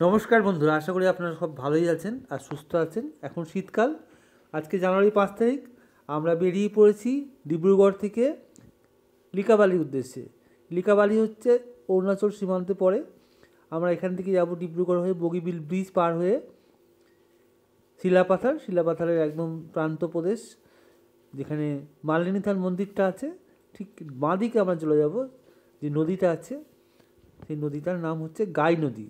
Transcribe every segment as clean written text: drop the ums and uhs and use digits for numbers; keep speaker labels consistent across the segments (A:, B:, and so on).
A: নমস্কার বন্ধুরা, আশা করি আপনারা সব ভালোই আছেন আর সুস্থ আছেন। এখন শীতকাল, আজকে জানুয়ারি 5 তারিখ। আমরা বেরিয়ে পড়েছি ডিব্রুগড় থেকে লিকাবালির উদ্দেশ্যে। লিকাবালি হচ্ছে অরুণাচল সীমান্তে পড়ে। আমরা এখান থেকে যাব ডিব্রুগড় হয়ে বগিবিল ব্রিজ পার হয়ে শিলাপাথারের একদম প্রান্ত প্রদেশ, যেখানে মালিনীথান মন্দিরটা আছে ঠিক বাঁ দিকে আমরা চলে যাব। যে নদীটা আছে সেই নদীটার নাম হচ্ছে গাই নদী।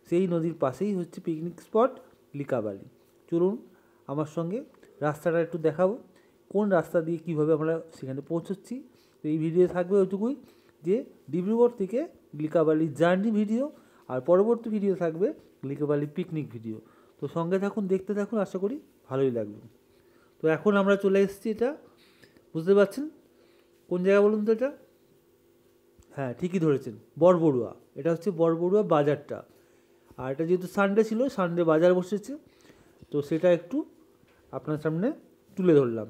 A: সেই নদীর পাশেই হচ্ছে পিকনিক স্পট লিকাবালি। চলুন আমার সঙ্গে, রাস্তাটা একটু দেখাবো, কোন রাস্তা দিয়ে কীভাবে আমরা সেখানে পৌঁছচ্ছি। তো এই ভিডিও থাকবে ওইটুকুই, যে ডিব্রুগড় থেকে লিকাবালি জার্নি ভিডিও, আর পরবর্তী ভিডিও থাকবে লিকাবালি পিকনিক ভিডিও। তো সঙ্গে থাকুন, দেখতে থাকুন, আশা করি ভালোই লাগবে। তো এখন আমরা চলে এসেছি, এটা বুঝতে পারছেন কোন জায়গা বলুন তো? এটা, হ্যাঁ ঠিকই ধরেছেন, বড়বড়ুয়া। এটা হচ্ছে বড়বড়ুয়া বাজারটা। আর এটা যেহেতু সানডে ছিল, সানডে বাজার বসেছে, তো সেটা একটু আপনার সামনে তুলে ধরলাম।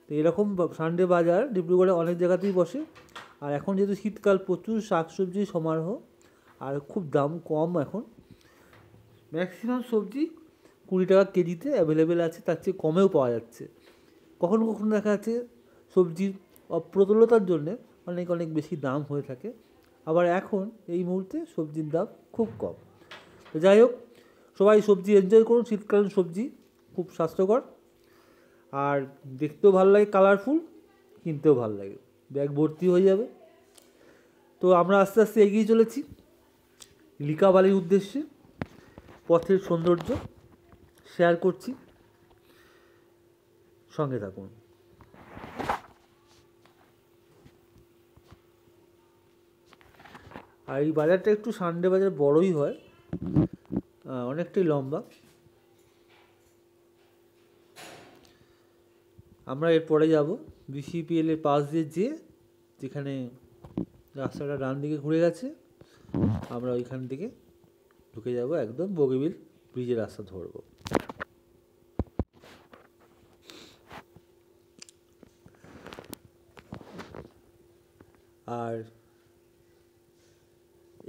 A: তো এরকম সানডে বাজার ডিব্রুগড়ে অনেক জায়গাতেই বসে। আর এখন যেহেতু শীতকাল, প্রচুর শাকসবজির সমারোহ, আর খুব দাম কম। এখন ম্যাক্সিমাম সবজি 20 টাকা কেজিতে অ্যাভেলেবেল আছে, তার চেয়ে কমেও পাওয়া যাচ্ছে। কখনো কখনো দেখা যাচ্ছে সবজির অপ্রতুলতার জন্যে অনেক অনেক বেশি দাম হয়ে থাকে। আবার এখন এই মুহূর্তে সবজির দাম খুব কম। তো যাই হোক, সবাই সবজি এনজয় করুন। শীতকালীন সবজি খুব স্বাস্থ্যকর, আর দেখতেও ভালো লাগে, কালারফুল, কিনতেও ভালো লাগে, ব্যাগ ভর্তি হয়ে যাবে। তো আমরা আস্তে আস্তে এগিয়ে চলেছি লিকাবালির উদ্দেশ্যে। পথের সৌন্দর্য শেয়ার করছি, সঙ্গে থাকুন। আর এই বাজারটা একটু সানডে বাজার বড়ই হয়, অনেকটাই লম্বা। আমরা এরপরে যাব বিসিপিএলের পাশ দিয়ে, যেখানে রাস্তাটা ডান দিকে ঘুরে গেছে, আমরা ওইখান থেকে ঢুকে যাব, একদম বগিবিল ব্রিজের রাস্তা ধরব। আর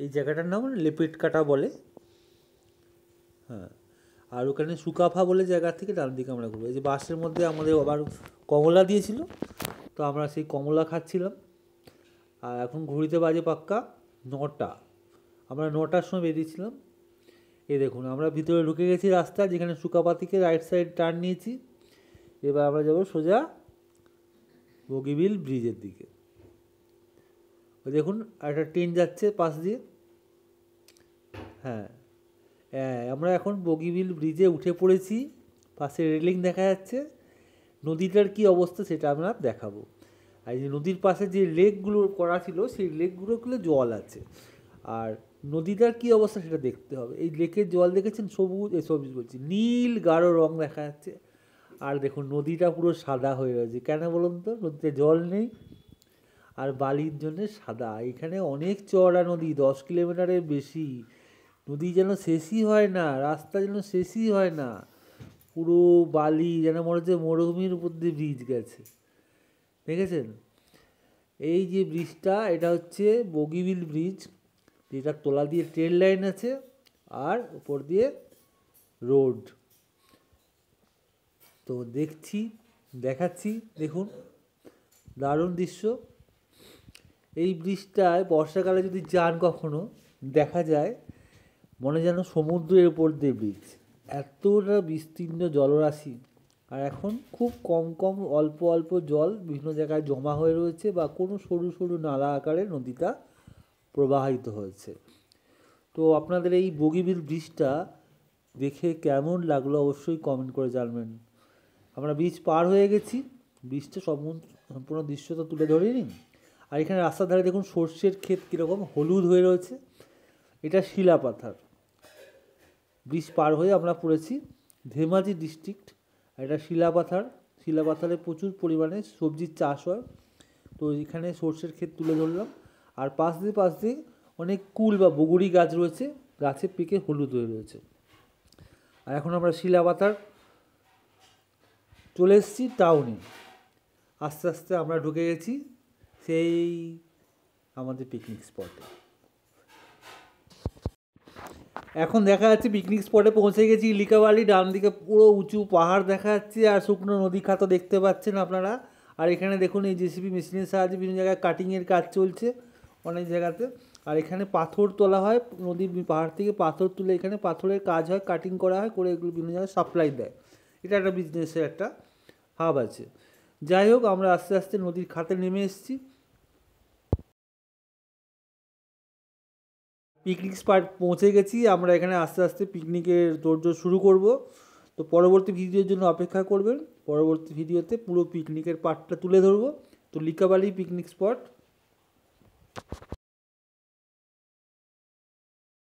A: এই জায়গাটার নাম লেপেট কাটা বলে, হ্যাঁ। আর ওখানে সুকাফা বলে জায়গা থেকে ডান দিকে আমরা ঘুরবো। এই যে বাসের মধ্যে আমাদের আবার কমলা দিয়েছিল, তো আমরা সেই কমলা খাচ্ছিলাম। আর এখন ঘুরিতে বাজে পাক্কা 9টা। আমরা 9টার সময় বেরিয়েছিলাম। এই দেখুন, আমরা ভিতরে ঢুকে গেছি রাস্তা, যেখানে সুকাপা থেকে রাইট সাইড টার্ন নিয়েছি। এবার আমরা যাব সোজা বগিবিল ব্রিজের দিকে। ওই দেখুন একটা ট্রেন যাচ্ছে পাশ দিয়ে। হ্যাঁ, আমরা এখন বগিবিল ব্রিজে উঠে পড়েছি। পাশে রেলিং দেখা যাচ্ছে। নদীটার কি অবস্থা সেটা আমরা দেখাবো। আর যে নদীর পাশে যে লেকগুলো করা ছিল, সেই লেকগুলোগুলো জল আছে। আর নদীটার কি অবস্থা সেটা দেখতে হবে। এই লেকের জল দেখেছেন, সবুজ বলছি, নীল গাঢ় রং দেখা যাচ্ছে। আর দেখুন নদীটা পুরো সাদা হয়ে রয়েছে। কেন বলুন তো? নদীতে জল নেই আর বালির জন্য সাদা। এখানে অনেক চওড়া নদী, 10 কিলোমিটারের বেশি। নদী যেন শেষই হয় না, রাস্তা যেন শেষই হয় না, পুরো বালি, যেন মনে হচ্ছে মরুভূমির উপর দিয়ে ব্রিজ গেছে। দেখেছেন? এই যে ব্রিজটা, এটা হচ্ছে বগিবিল ব্রিজ, যেটার তলা দিয়ে ট্রেন লাইন আছে আর উপর দিয়ে রোড। তো দেখাচ্ছি, দেখুন দারুণ দৃশ্য। এই ব্রিজটায় বর্ষাকালে যদি যান কখনো, দেখা যায় মনে যেন সমুদ্রের উপর দিয়ে ব্রিজ, এতটা বিস্তীর্ণ জলরাশি। আর এখন খুব কম অল্প অল্প জল বিভিন্ন জায়গায় জমা হয়ে রয়েছে, বা কোনো সরু সরু নালা আকারে নদীটা প্রবাহিত হয়েছে। তো আপনাদের এই বগিবিল ব্রিজটা দেখে কেমন লাগলো অবশ্যই কমেন্ট করে জানবেন। আমরা ব্রিজ পার হয়ে গেছি, ব্রিজটা সম্পূর্ণ দৃশ্য তো তুলে ধরিনি। আর এখানে রাস্তার ধারে দেখুন সর্ষের ক্ষেত কীরকম হলুদ হয়ে রয়েছে। এটা শিলাপাথার। ব্রিজ পার হয়ে আমরা পড়েছি ধেমাজি ডিস্ট্রিক্ট। এটা শিলাপাথারে প্রচুর পরিমাণে সবজির চাষ হয়। তো এখানে সর্ষের ক্ষেত তুলে ধরলাম। আর পাশ দিয়ে অনেক কুল বা বগুড়ি গাছ রয়েছে, গাছে পেকে হলুদ হয়ে রয়েছে। আর এখন আমরা শিলাপাথার চলে এসেছি টাউনে। আস্তে আস্তে আমরা ঢুকে গেছি সেই আমাদের পিকনিক স্পটে। এখন দেখা যাচ্ছে পিকনিক স্পটে পৌঁছে গেছি, লিকাবালি। ডান দিকে পুরো উঁচু পাহাড় দেখা যাচ্ছে আর শুকনো নদী খাতো দেখতে পাচ্ছেন আপনারা। আর এখানে দেখুন এই জেসিবি মেশিনের সাহায্যে বিভিন্ন জায়গায় কাটিংয়ের কাজ চলছে অনেক জায়গাতে। আর এখানে পাথর তোলা হয়, নদীর পাহাড় থেকে পাথর তুলে এখানে পাথরের কাজ হয়, কাটিং করা হয়, করে এগুলো বিভিন্ন জায়গায় সাপ্লাই দেয়। এটা একটা বিজনেসের একটা হাব আছে। যাই হোক, আমরা আস্তে আস্তে নদীর খাতে নেমে এসেছি। পিকনিক স্পট পৌঁছে গেছি আমরা। এখানে আস্তে আস্তে পিকনিকের তোড়জোড় শুরু করব। তো পরবর্তী ভিডিওর জন্য অপেক্ষা করবেন। পরবর্তী ভিডিওতে পুরো পিকনিকের পার্টটা তুলে ধরবো। তো লিকাবালি পিকনিক স্পট।